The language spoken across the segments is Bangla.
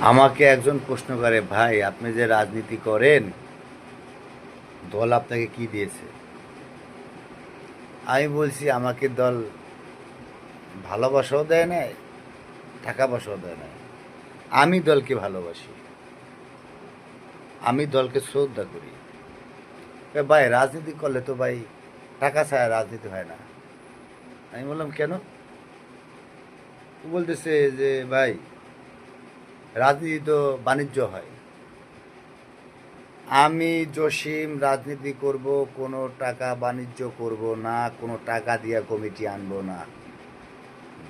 আমাকে একজন প্রশ্ন করে, ভাই আপনি যে রাজনীতি করেন, দল আপনাকে কি দিয়েছে? আমি বলছি, আমাকে দল ভালোবাসাও দেয় নাই, টাকা পয়সাও দেয় নাই। আমি দলকে ভালোবাসি, আমি দলকে শ্রদ্ধা করি। ভাই রাজনীতি করলে তো ভাই টাকা ছাড়া রাজনীতি হয় না। আমি বললাম কেন? ও বলতেছে যে ভাই রাজনীতি তো বাণিজ্য হয়। আমি জসিম রাজনীতি করব, কোনো টাকা বাণিজ্য করব না, কোনো টাকা দিয়া কমিটি আনবো না।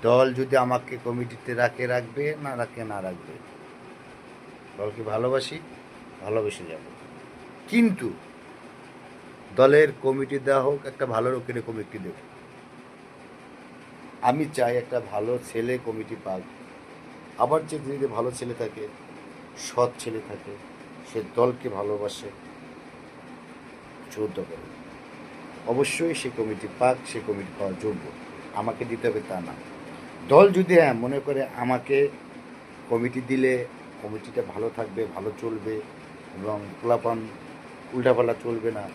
দল যদি আমাকে কমিটিতে রাখে রাখবে, না রাখে না রাখবে। দলকে ভালোবাসি, ভালোবেসে যাব। কিন্তু দলের কমিটি দেওয়া হোক, একটা ভালো লোকের কমিটি দেব। আমি চাই একটা ভালো ছেলে কমিটি পাক। আবার যদি ভালো ছেলে থাকে, সৎ ছেলে থাকে, সে দলকে ভালোবাসে, শ্রদ্ধা করে, অবশ্যই সে কমিটি পাক, সে কমিটি পাওয়ার যোগ্য। আমাকে দিতে হবে তা না। দল যদি মনে করে আমাকে কমিটি দিলে কমিটিটা ভালো থাকবে, ভালো চলবে এবং পোলাপান উল্টাপাল্টা চলবে না,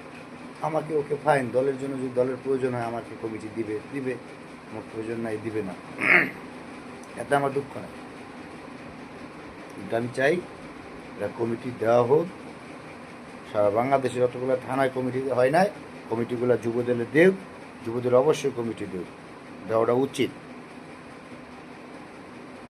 আমাকে ওকে ফাইন। দলের জন্য যদি দলের প্রয়োজন হয় আমাকে কমিটি দিবে দিবে, আমার প্রয়োজন নাই দিবে না। এতে আমার দুঃখ নেই। কিন্তু আমি চাই এটা কমিটি দেওয়া হোক। সারা বাংলাদেশে যতগুলো থানায় কমিটি হয় নাই, কমিটিগুলো যুবদলে দেব, যুবদল অবশ্যই কমিটি দেব, দেওয়াটা উচিত।